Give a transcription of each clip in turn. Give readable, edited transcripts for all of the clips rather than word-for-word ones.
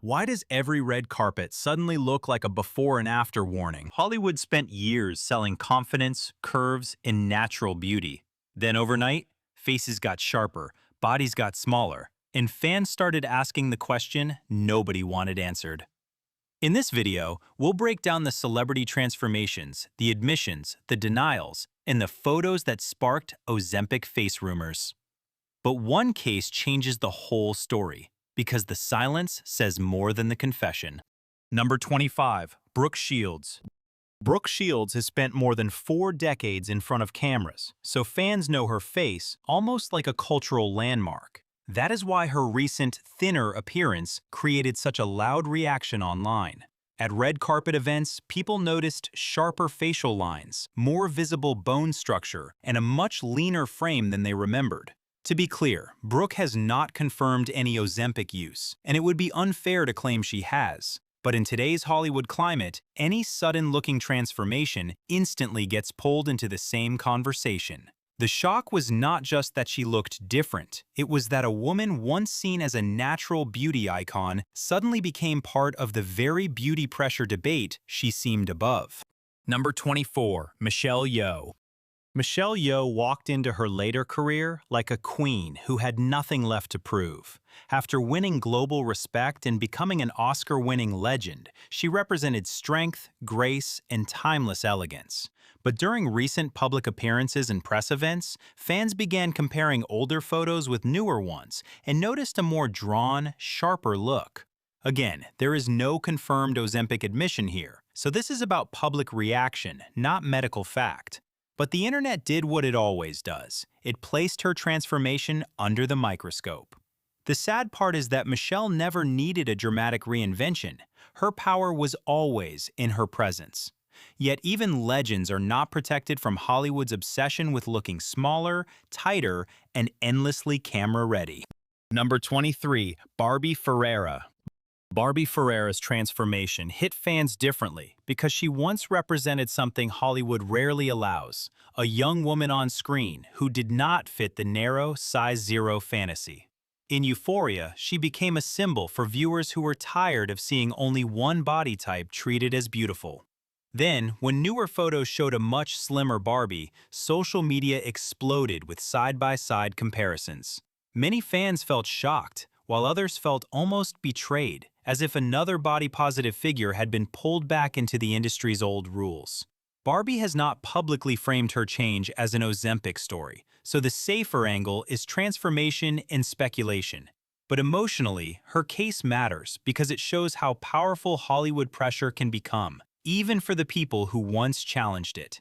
Why does every red carpet suddenly look like a before and after warning? Hollywood spent years selling confidence, curves, and natural beauty. Then overnight, faces got sharper, bodies got smaller, and fans started asking the question nobody wanted answered. In this video, we'll break down the celebrity transformations, the admissions, the denials, and the photos that sparked Ozempic face rumors. But one case changes the whole story, because the silence says more than the confession. Number 25. Brooke Shields. Brooke Shields has spent more than 4 decades in front of cameras, so fans know her face almost like a cultural landmark. That is why her recent, thinner appearance created such a loud reaction online. At red carpet events, people noticed sharper facial lines, more visible bone structure, and a much leaner frame than they remembered. To be clear, Brooke has not confirmed any Ozempic use, and it would be unfair to claim she has. But in today's Hollywood climate, any sudden-looking transformation instantly gets pulled into the same conversation. The shock was not just that she looked different, it was that a woman once seen as a natural beauty icon suddenly became part of the very beauty pressure debate she seemed above. Number 24. Michelle Yeoh. Michelle Yeoh walked into her later career like a queen who had nothing left to prove. After winning global respect and becoming an Oscar-winning legend, she represented strength, grace, and timeless elegance. But during recent public appearances and press events, fans began comparing older photos with newer ones and noticed a more drawn, sharper look. Again, there is no confirmed Ozempic admission here, so this is about public reaction, not medical fact. But the internet did what it always does. It placed her transformation under the microscope. The sad part is that Michelle never needed a dramatic reinvention. Her power was always in her presence. Yet even legends are not protected from Hollywood's obsession with looking smaller, tighter, and endlessly camera-ready. Number 23. Barbie Ferreira. Barbie Ferreira's transformation hit fans differently because she once represented something Hollywood rarely allows, a young woman on screen who did not fit the narrow, size zero fantasy. In Euphoria, she became a symbol for viewers who were tired of seeing only one body type treated as beautiful. Then, when newer photos showed a much slimmer Barbie, social media exploded with side-by-side comparisons. Many fans felt shocked, while others felt almost betrayed, as if another body-positive figure had been pulled back into the industry's old rules. Barbie has not publicly framed her change as an Ozempic story, so the safer angle is transformation and speculation. But emotionally, her case matters because it shows how powerful Hollywood pressure can become, even for the people who once challenged it.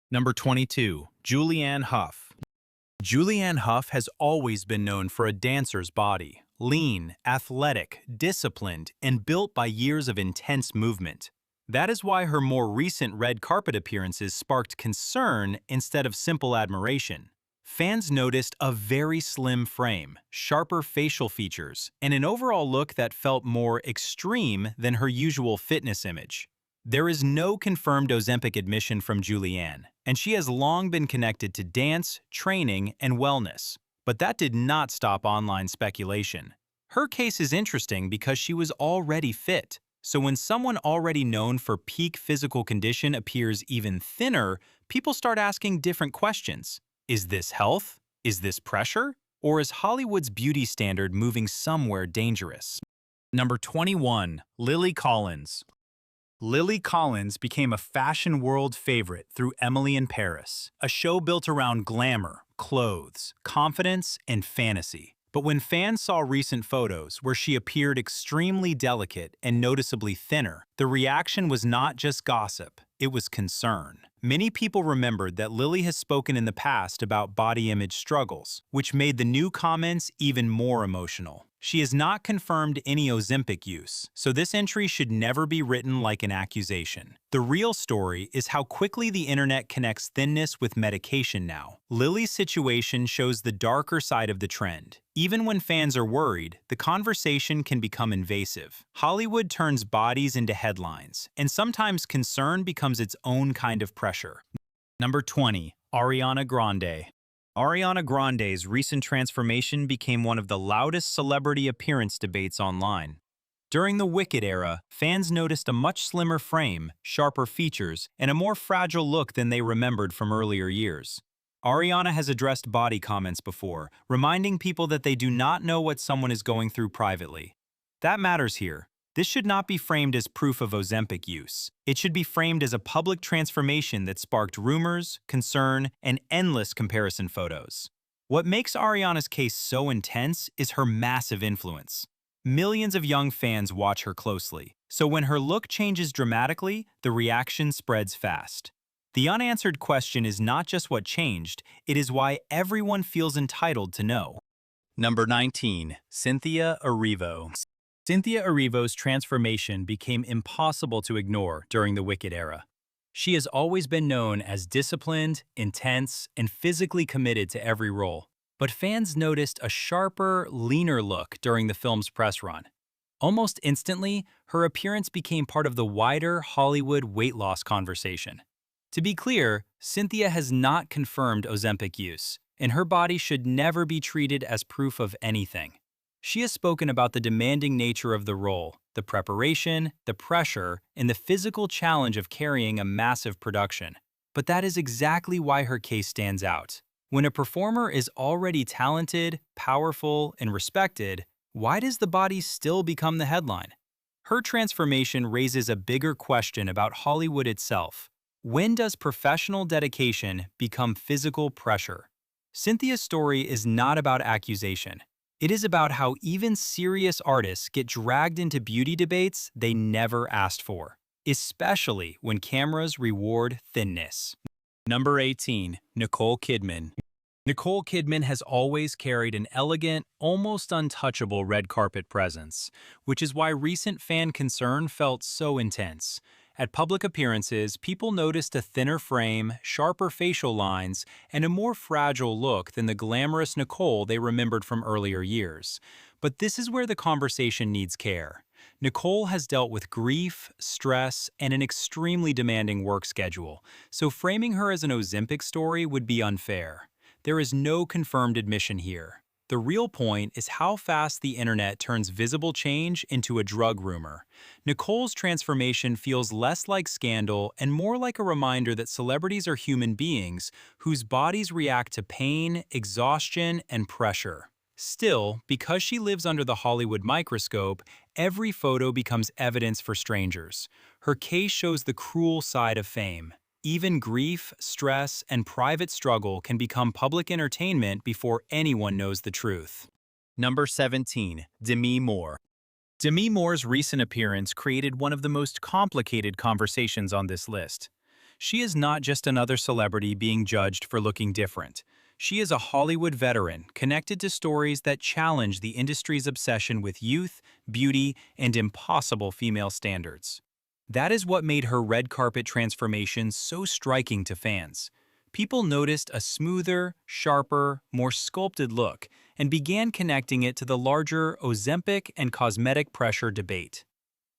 Number 22. Julianne Hough. Julianne Hough has always been known for a dancer's body. Lean, athletic, disciplined, and built by years of intense movement. That is why her more recent red carpet appearances sparked concern instead of simple admiration. Fans noticed a very slim frame, sharper facial features, and an overall look that felt more extreme than her usual fitness image. There is no confirmed Ozempic admission from Julianne, and she has long been connected to dance, training, and wellness. But that did not stop online speculation. Her case is interesting because she was already fit. So when someone already known for peak physical condition appears even thinner, people start asking different questions. Is this health? Is this pressure? Or is Hollywood's beauty standard moving somewhere dangerous? Number 21. Lily Collins. Lily Collins became a fashion world favorite through Emily in Paris, a show built around glamour, clothes, confidence, and fantasy. But when fans saw recent photos where she appeared extremely delicate and noticeably thinner, the reaction was not just gossip, it was concern. Many people remembered that Lily has spoken in the past about body image struggles, which made the new comments even more emotional. She has not confirmed any Ozempic use, so this entry should never be written like an accusation. The real story is how quickly the internet connects thinness with medication now. Lily's situation shows the darker side of the trend. Even when fans are worried, the conversation can become invasive. Hollywood turns bodies into headlines, and sometimes concern becomes its own kind of pressure. Number 20. Ariana Grande. Ariana Grande's recent transformation became one of the loudest celebrity appearance debates online. During the Wicked era, fans noticed a much slimmer frame, sharper features, and a more fragile look than they remembered from earlier years. Ariana has addressed body comments before, reminding people that they do not know what someone is going through privately. That matters here. This should not be framed as proof of Ozempic use. It should be framed as a public transformation that sparked rumors, concern, and endless comparison photos. What makes Ariana's case so intense is her massive influence. Millions of young fans watch her closely, so when her look changes dramatically, the reaction spreads fast. The unanswered question is not just what changed, it is why everyone feels entitled to know. Number 19. Cynthia Erivo. Cynthia Erivo's transformation became impossible to ignore during the Wicked era. She has always been known as disciplined, intense, and physically committed to every role. But fans noticed a sharper, leaner look during the film's press run. Almost instantly, her appearance became part of the wider Hollywood weight loss conversation. To be clear, Cynthia has not confirmed Ozempic use, and her body should never be treated as proof of anything. She has spoken about the demanding nature of the role, the preparation, the pressure, and the physical challenge of carrying a massive production. But that is exactly why her case stands out. When a performer is already talented, powerful, and respected, why does the body still become the headline? Her transformation raises a bigger question about Hollywood itself. When does professional dedication become physical pressure? Cynthia's story is not about accusation. It is about how even serious artists get dragged into beauty debates they never asked for, especially when cameras reward thinness. Number 18. Nicole Kidman. Nicole Kidman has always carried an elegant, almost untouchable red carpet presence, which is why recent fan concern felt so intense. At public appearances, people noticed a thinner frame, sharper facial lines, and a more fragile look than the glamorous Nicole they remembered from earlier years. But this is where the conversation needs care. Nicole has dealt with grief, stress, and an extremely demanding work schedule, so framing her as an Ozempic story would be unfair. There is no confirmed admission here. The real point is how fast the internet turns visible change into a drug rumor. Nicole's transformation feels less like scandal and more like a reminder that celebrities are human beings whose bodies react to pain, exhaustion, and pressure. Still, because she lives under the Hollywood microscope, every photo becomes evidence for strangers. Her case shows the cruel side of fame. Even grief, stress, and private struggle can become public entertainment before anyone knows the truth. Number 17. Demi Moore. Demi Moore's recent appearance created one of the most complicated conversations on this list. She is not just another celebrity being judged for looking different. She is a Hollywood veteran connected to stories that challenge the industry's obsession with youth, beauty, and impossible female standards. That is what made her red carpet transformation so striking to fans. People noticed a smoother, sharper, more sculpted look and began connecting it to the larger Ozempic and cosmetic pressure debate.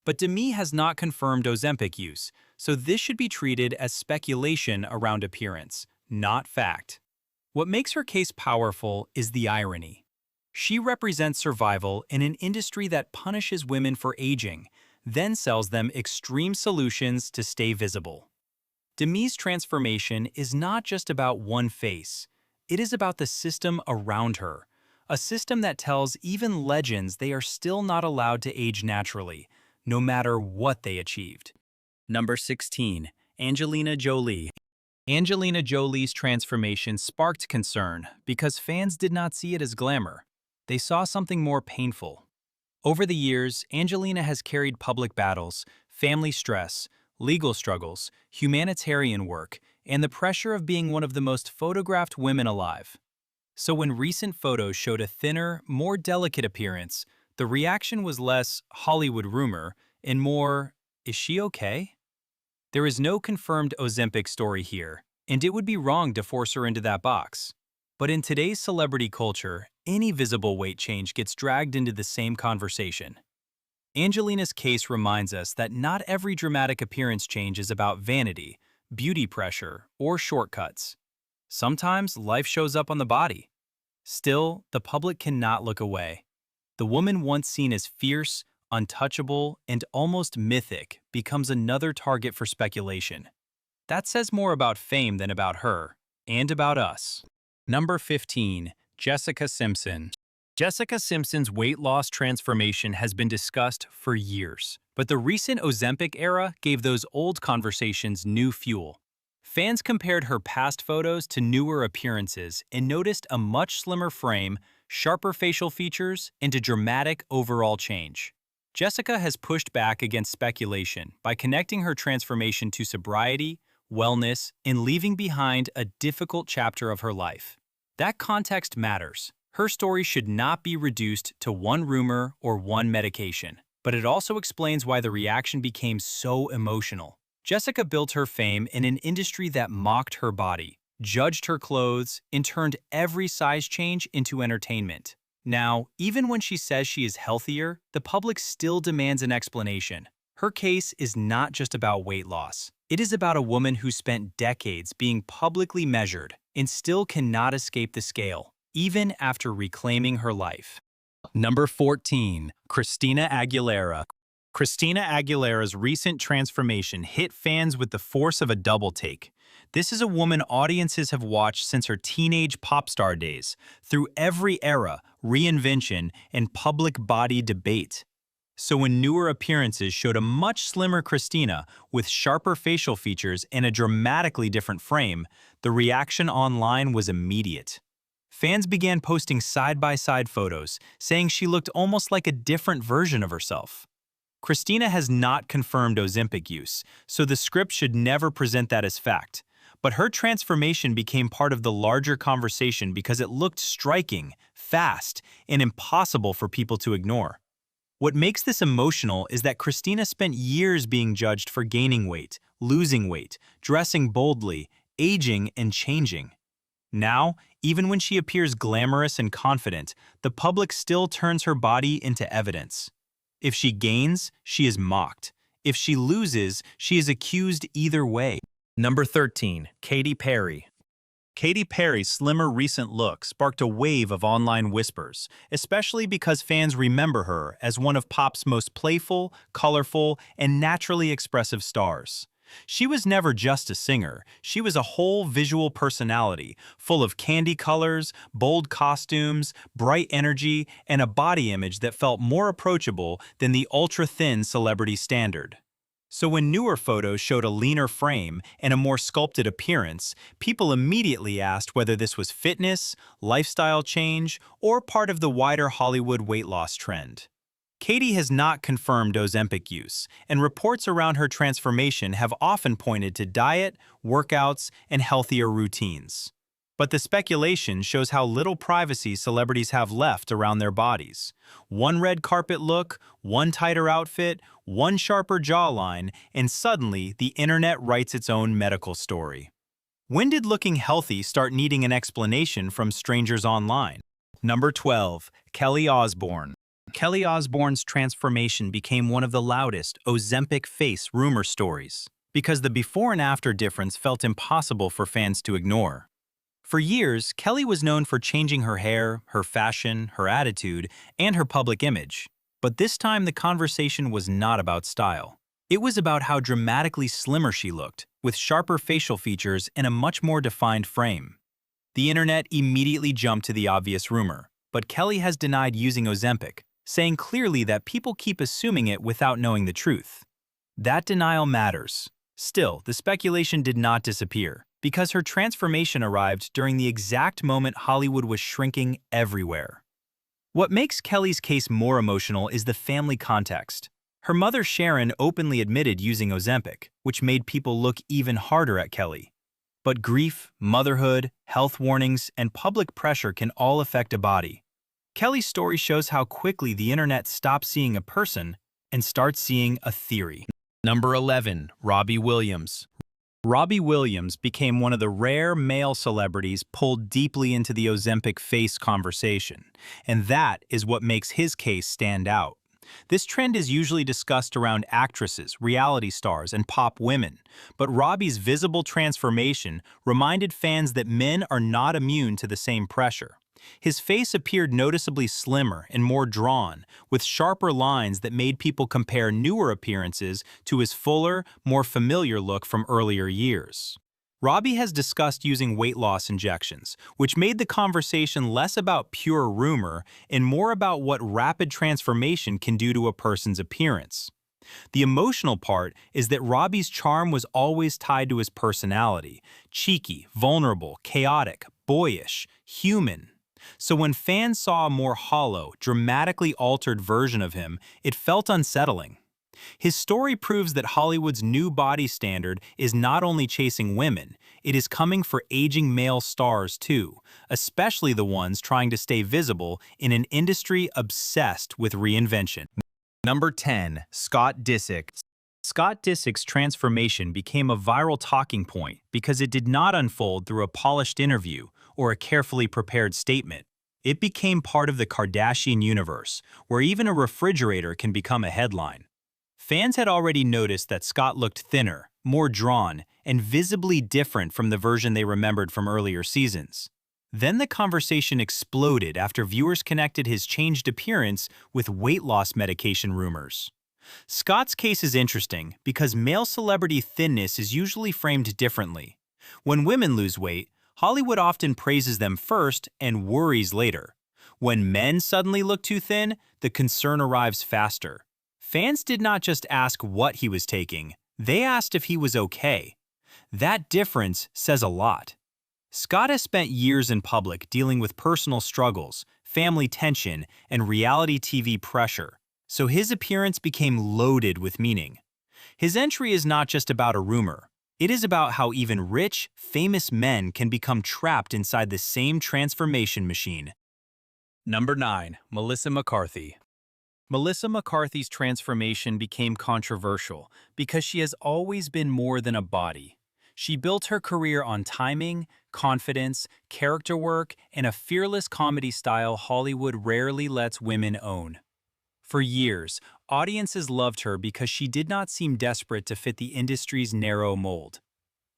But Demi has not confirmed Ozempic use, so this should be treated as speculation around appearance, not fact. What makes her case powerful is the irony. She represents survival in an industry that punishes women for aging, then sells them extreme solutions to stay visible. Demi's transformation is not just about one face. It is about the system around her, a system that tells even legends they are still not allowed to age naturally, no matter what they achieved. Number 16. Angelina Jolie. Angelina Jolie's transformation sparked concern because fans did not see it as glamour. They saw something more painful. Over the years, Angelina has carried public battles, family stress, legal struggles, humanitarian work, and the pressure of being one of the most photographed women alive. So when recent photos showed a thinner, more delicate appearance, the reaction was less Hollywood rumor and more, is she okay? There is no confirmed Ozempic story here, and it would be wrong to force her into that box. But in today's celebrity culture, any visible weight change gets dragged into the same conversation. Angelina's case reminds us that not every dramatic appearance change is about vanity, beauty pressure, or shortcuts. Sometimes life shows up on the body. Still, the public cannot look away. The woman once seen as fierce, untouchable, and almost mythic, becomes another target for speculation. That says more about fame than about her, and about us. Number 15. Jessica Simpson. Jessica Simpson's weight loss transformation has been discussed for years, but the recent Ozempic era gave those old conversations new fuel. Fans compared her past photos to newer appearances and noticed a much slimmer frame, sharper facial features, and a dramatic overall change. Jessica has pushed back against speculation by connecting her transformation to sobriety, wellness, and leaving behind a difficult chapter of her life. That context matters. Her story should not be reduced to one rumor or one medication, but it also explains why the reaction became so emotional. Jessica built her fame in an industry that mocked her body, judged her clothes, and turned every size change into entertainment. Now, even when she says she is healthier, the public still demands an explanation. Her case is not just about weight loss. It is about a woman who spent decades being publicly measured and still cannot escape the scale, even after reclaiming her life. Number 14. Christina Aguilera. Christina Aguilera's recent transformation hit fans with the force of a double take. This is a woman audiences have watched since her teenage pop star days, through every era, reinvention, and public body debate. So when newer appearances showed a much slimmer Christina with sharper facial features and a dramatically different frame, the reaction online was immediate. Fans began posting side-by-side photos, saying she looked almost like a different version of herself. Christina has not confirmed Ozempic use, so the script should never present that as fact. But her transformation became part of the larger conversation because it looked striking, fast, and impossible for people to ignore. What makes this emotional is that Christina spent years being judged for gaining weight, losing weight, dressing boldly, aging, and changing. Now, even when she appears glamorous and confident, the public still turns her body into evidence. If she gains, she is mocked. If she loses, she is accused either way. Number 13. Katy Perry. Katy Perry's slimmer recent look sparked a wave of online whispers, especially because fans remember her as one of pop's most playful, colorful, and naturally expressive stars. She was never just a singer, she was a whole visual personality, full of candy colors, bold costumes, bright energy, and a body image that felt more approachable than the ultra-thin celebrity standard. So when newer photos showed a leaner frame and a more sculpted appearance, people immediately asked whether this was fitness, lifestyle change, or part of the wider Hollywood weight loss trend. Katy has not confirmed Ozempic use, and reports around her transformation have often pointed to diet, workouts, and healthier routines. But the speculation shows how little privacy celebrities have left around their bodies. One red carpet look, one tighter outfit, one sharper jawline, and suddenly the internet writes its own medical story. When did looking healthy start needing an explanation from strangers online? Number 12. Kelly Osbourne. Kelly Osbourne's transformation became one of the loudest Ozempic face rumor stories because the before and after difference felt impossible for fans to ignore. For years, Kelly was known for changing her hair, her fashion, her attitude, and her public image. But this time the conversation was not about style. It was about how dramatically slimmer she looked, with sharper facial features and a much more defined frame. The internet immediately jumped to the obvious rumor, but Kelly has denied using Ozempic, saying clearly that people keep assuming it without knowing the truth. That denial matters. Still, the speculation did not disappear, because her transformation arrived during the exact moment Hollywood was shrinking everywhere. What makes Kelly's case more emotional is the family context. Her mother Sharon openly admitted using Ozempic, which made people look even harder at Kelly. But grief, motherhood, health warnings, and public pressure can all affect a body. Kelly's story shows how quickly the internet stops seeing a person and starts seeing a theory. Number 11. Robbie Williams. Robbie Williams became one of the rare male celebrities pulled deeply into the Ozempic face conversation, and that is what makes his case stand out. This trend is usually discussed around actresses, reality stars, and pop women, but Robbie's visible transformation reminded fans that men are not immune to the same pressure. His face appeared noticeably slimmer and more drawn, with sharper lines that made people compare newer appearances to his fuller, more familiar look from earlier years. Robbie has discussed using weight loss injections, which made the conversation less about pure rumor and more about what rapid transformation can do to a person's appearance. The emotional part is that Robbie's charm was always tied to his personality: cheeky, vulnerable, chaotic, boyish, human. So when fans saw a more hollow, dramatically altered version of him, it felt unsettling. His story proves that Hollywood's new body standard is not only chasing women, it is coming for aging male stars too, especially the ones trying to stay visible in an industry obsessed with reinvention. Number 10. Scott Disick. Scott Disick's transformation became a viral talking point because it did not unfold through a polished interview or a carefully prepared statement. It became part of the Kardashian universe, where even a refrigerator can become a headline. Fans had already noticed that Scott looked thinner, more drawn, and visibly different from the version they remembered from earlier seasons. Then the conversation exploded after viewers connected his changed appearance with weight loss medication rumors. Scott's case is interesting because male celebrity thinness is usually framed differently. When women lose weight, Hollywood often praises them first and worries later. When men suddenly look too thin, the concern arrives faster. Fans did not just ask what he was taking, they asked if he was okay. That difference says a lot. Scott has spent years in public dealing with personal struggles, family tension, and reality TV pressure, so his appearance became loaded with meaning. His entry is not just about a rumor. It is about how even rich, famous men can become trapped inside the same transformation machine. Number 9. Melissa McCarthy. Melissa McCarthy's transformation became controversial because she has always been more than a body. She built her career on timing, confidence, character work, and a fearless comedy style Hollywood rarely lets women own. For years, audiences loved her because she did not seem desperate to fit the industry's narrow mold.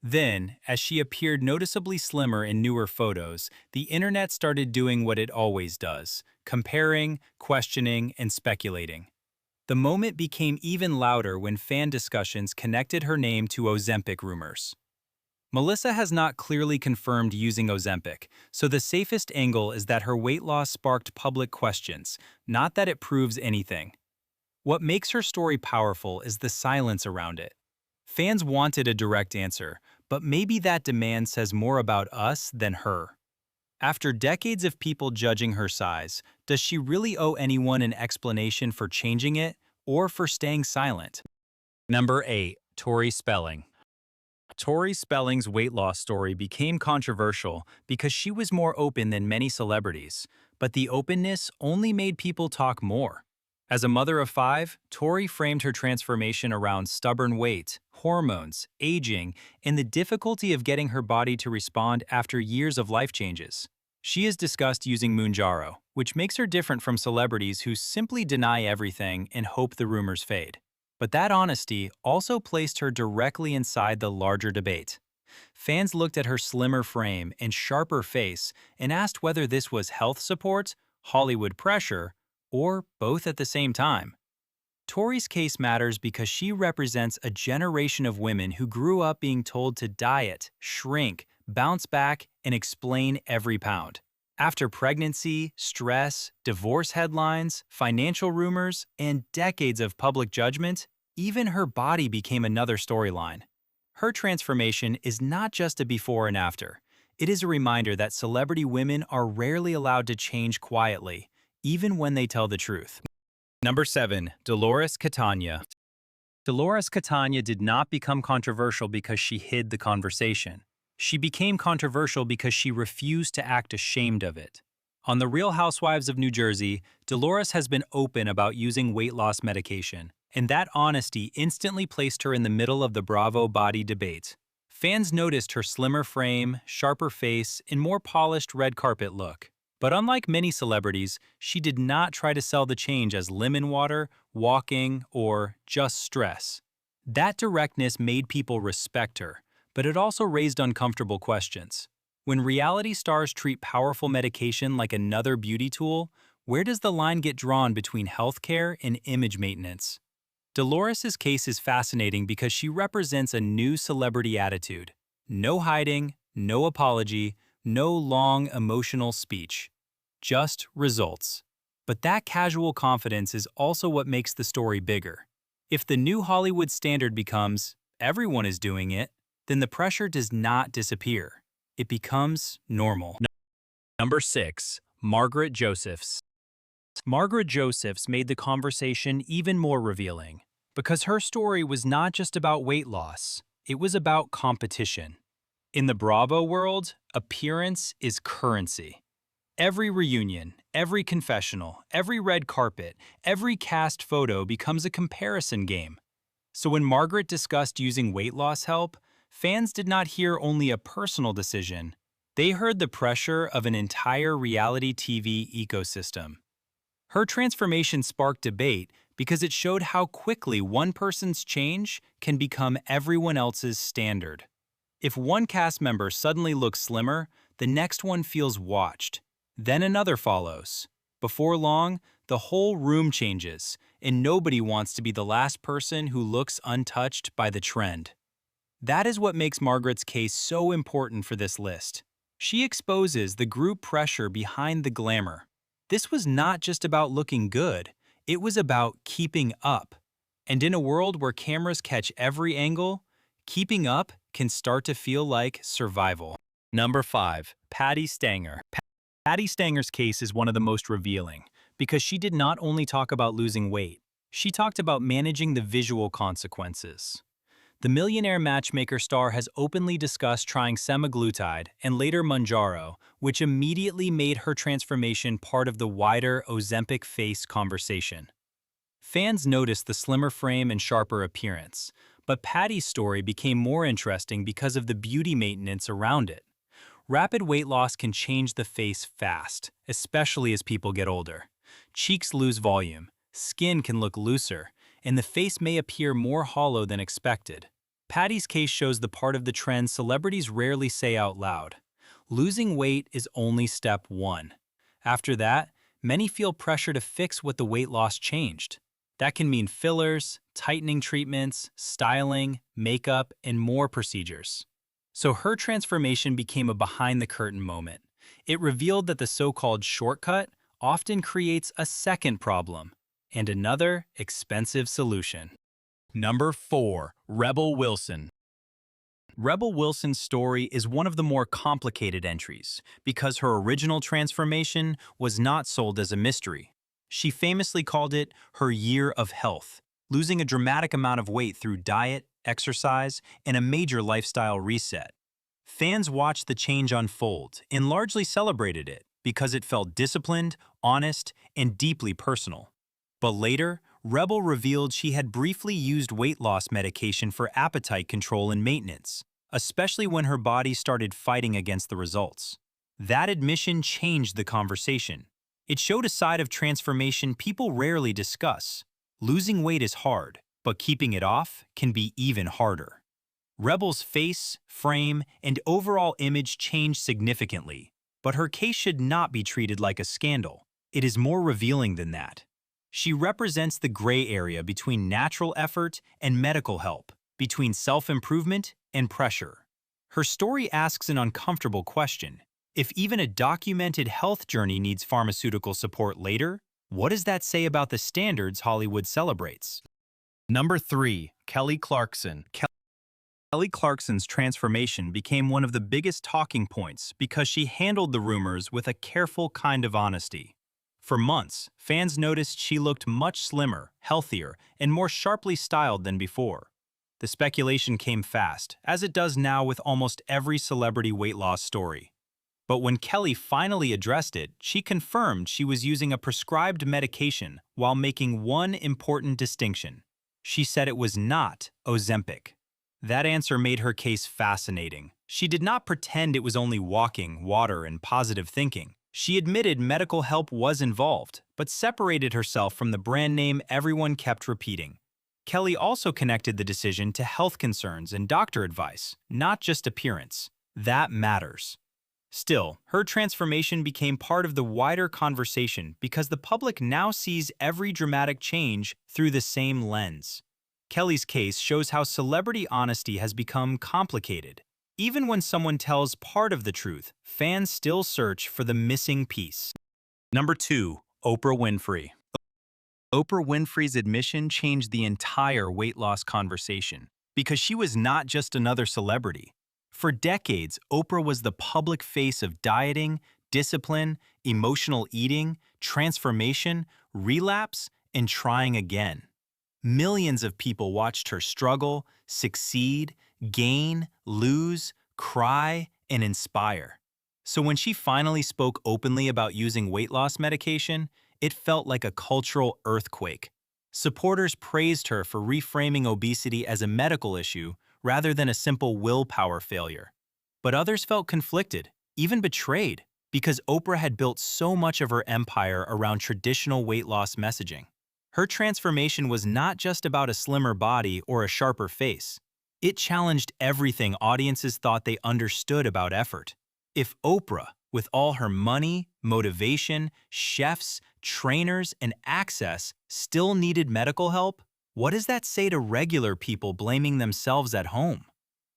Then, as she appeared noticeably slimmer in newer photos, the internet started doing what it always does: comparing, questioning, and speculating. The moment became even louder when fan discussions connected her name to Ozempic rumors. Melissa has not clearly confirmed using Ozempic, so the safest angle is that her weight loss sparked public questions, not that it proves anything. What makes her story powerful is the silence around it. Fans wanted a direct answer, but maybe that demand says more about us than her. After decades of people judging her size, does she really owe anyone an explanation for changing it or for staying silent? Number 8. Tori Spelling. Tori Spelling's weight loss story became controversial because she was more open than many celebrities, but the openness only made people talk more. As a mother of 5, Tori framed her transformation around stubborn weight, hormones, aging, and the difficulty of getting her body to respond after years of life changes. She has discussed using Mounjaro, which makes her different from celebrities who simply deny everything and hope the rumors fade. But that honesty also placed her directly inside the larger debate. Fans looked at her slimmer frame and sharper face and asked whether this was health support, Hollywood pressure, or both at the same time. Tori's case matters because she represents a generation of women who grew up being told to diet, shrink, bounce back, and explain every pound. After pregnancy, stress, divorce headlines, financial rumors, and decades of public judgment, even her body became another storyline. Her transformation is not just a before and after. It is a reminder that celebrity women are rarely allowed to change quietly, even when they tell the truth. Number 7. Dolores Catania. Dolores Catania did not become controversial because she hid the conversation. She became controversial because she refused to act ashamed of it. On The Real Housewives of New Jersey, Dolores has been open about using weight loss medication, and that honesty instantly placed her in the middle of the Bravo body debate. Fans noticed her slimmer frame, sharper face, and more polished red carpet look. But unlike many celebrities, she did not try to sell the change as lemon water, walking, or just stress. That directness made people respect her, but it also raised uncomfortable questions. When reality stars treat powerful medication like another beauty tool, where does the line get drawn between healthcare and image maintenance? Dolores's case is fascinating because she represents a new celebrity attitude. No hiding, no apology, no long emotional speech. Just results. But that casual confidence is also what makes the story bigger. If the new Hollywood standard becomes, everyone is doing it, then the pressure does not disappear. It becomes normal. Number 6. Margaret Josephs. Margaret Josephs made the conversation even more revealing, because her story was not just about weight loss, it was about competition. In the Bravo world, appearance is currency. Every reunion, every confessional, every red carpet, every cast photo becomes a comparison game. So when Margaret discussed using weight loss help, fans did not hear only a personal decision. They heard the pressure of an entire reality TV ecosystem. Her transformation sparked debate because it showed how quickly one person's change can become everyone else's standard. If one cast member suddenly looks slimmer, the next one feels watched. Then another follows. Before long, the whole room changes, and nobody wants to be the last person who looks untouched by the trend. That is what makes Margaret's case so important for this list. She exposes the group pressure behind the glamour. This was not just about looking good, it was about keeping up. And in a world where cameras catch every angle, keeping up can start to feel like survival. Number 5. Patti Stanger. Patti Stanger's case is one of the most revealing, because she did not only talk about losing weight, she talked about managing the visual consequences. The Millionaire Matchmaker star has openly discussed trying semaglutide and later Mounjaro, which immediately made her transformation part of the wider Ozempic face conversation. Fans noticed the slimmer frame and sharper appearance, but Patti's story became more interesting because of the beauty maintenance around it. Rapid weight loss can change the face fast, especially as people get older. Cheeks lose volume, skin can look looser, and the face may appear more hollow than expected. Patti's case shows the part of the trend celebrities rarely say out loud. Losing weight is only step one. After that, many feel pressure to fix what the weight loss changed. That can mean fillers, tightening treatments, styling, makeup, and more procedures. So her transformation became a behind-the-curtain moment. It revealed that the so-called shortcut often creates a second problem and another expensive solution. Number 4. Rebel Wilson. Rebel Wilson's story is one of the more complicated entries because her original transformation was not sold as a mystery. She famously called it her year of health, losing a dramatic amount of weight through diet, exercise, and a major lifestyle reset. Fans watched the change unfold and largely celebrated it because it felt disciplined, honest, and deeply personal. But later, Rebel revealed she had briefly used weight loss medication for appetite control and maintenance, especially when her body started fighting against the results. That admission changed the conversation. It showed a side of transformation people rarely discuss. Losing weight is hard, but keeping it off can be even harder. Rebel's face, frame, and overall image changed significantly, but her case should not be treated like a scandal. It is more revealing than that. She represents the gray area between natural effort and medical help, between self-improvement and pressure. Her story asks an uncomfortable question. If even a documented health journey needs pharmaceutical support later, what does that say about the standards Hollywood celebrates? Number 3. Kelly Clarkson. Kelly Clarkson's transformation became one of the biggest talking points because she handled the rumors with a careful kind of honesty. For months, fans noticed she looked much slimmer, healthier, and more sharply styled than before. The speculation came fast, as it does now with almost every celebrity weight loss story. But when Kelly finally addressed it, she confirmed she was using a prescribed medication while making one important distinction. She said it was not Ozempic. That answer made her case fascinating. She did not pretend it was only walking, water, and positive thinking. She admitted medical help was involved, but separated herself from the brand name everyone kept repeating. Kelly also connected the decision to health concerns and doctor advice, not just appearance. That matters. Still, her transformation became part of the wider conversation because the public now sees every dramatic change through the same lens. Kelly's case shows how celebrity honesty has become complicated. Even when someone tells part of the truth, fans still search for the missing piece. Number 2. Oprah Winfrey. Oprah Winfrey's admission changed the entire weight loss conversation because she was not just another celebrity. For decades, Oprah was the public face of dieting, discipline, emotional eating, transformation, relapse, and trying again. Millions of people watched her struggle, succeed, gain, lose, cry, and inspire. So when she finally spoke openly about using weight loss medication, it felt like a cultural earthquake. Supporters praised her for reframing obesity as a medical issue rather than a simple willpower failure. But others felt conflicted, even betrayed, because Oprah had built so much of her empire around traditional weight loss messaging. Her transformation was not just about a slimmer body or a sharper face. It challenged everything audiences thought they understood about effort. If Oprah, with all her money, motivation, chefs, trainers, and access, still needed medical help, what does that say to regular people blaming themselves at home?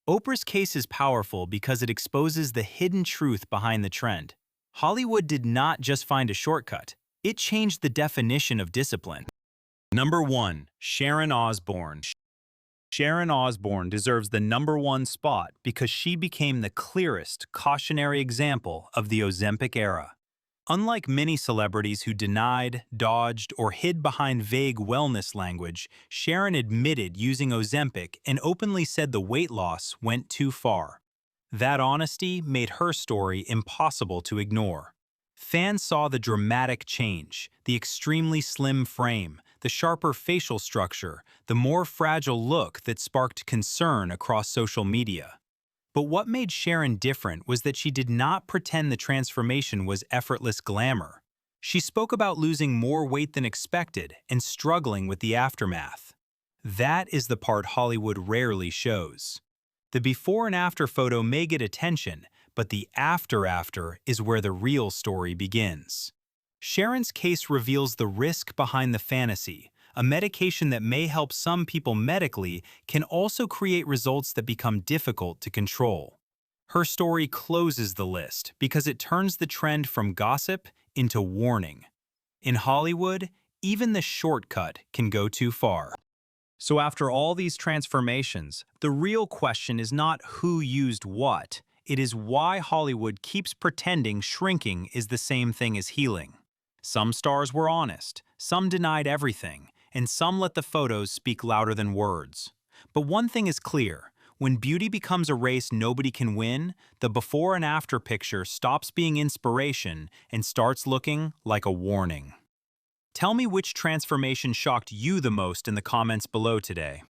Oprah's case is powerful because it exposes the hidden truth behind the trend. Hollywood did not just find a shortcut. It changed the definition of discipline. Number 1. Sharon Osbourne. Sharon Osbourne deserves the number 1 spot because she became the clearest cautionary example of the Ozempic era. Unlike many celebrities who denied, dodged, or hid behind vague wellness language, Sharon admitted using Ozempic and openly said the weight loss went too far. That honesty made her story impossible to ignore. Fans saw the dramatic change, the extremely slim frame, the sharper facial structure, the more fragile look that sparked concern across social media. But what made Sharon different was that she did not pretend the transformation was effortless glamour. She spoke about losing more weight than expected and struggling with the aftermath. That is the part Hollywood rarely shows. The before and after photo may get attention, but the after is where the real story begins. Sharon's case reveals the risk behind the fantasy. A medication that may help some people medically can also create results that become difficult to control. Her story closes the list because it turns the trend from gossip into warning. In Hollywood, even the shortcut can go too far. So after all these transformations, the real question is not who used what, it is why Hollywood keeps pretending shrinking is the same thing as healing. Some stars were honest, some denied everything, and some let the photos speak louder than words. But one thing is clear, when beauty becomes a race nobody can win, the before and after picture stops being inspiration and starts looking like a warning. Tell me which transformation shocked you the most in the comments below today.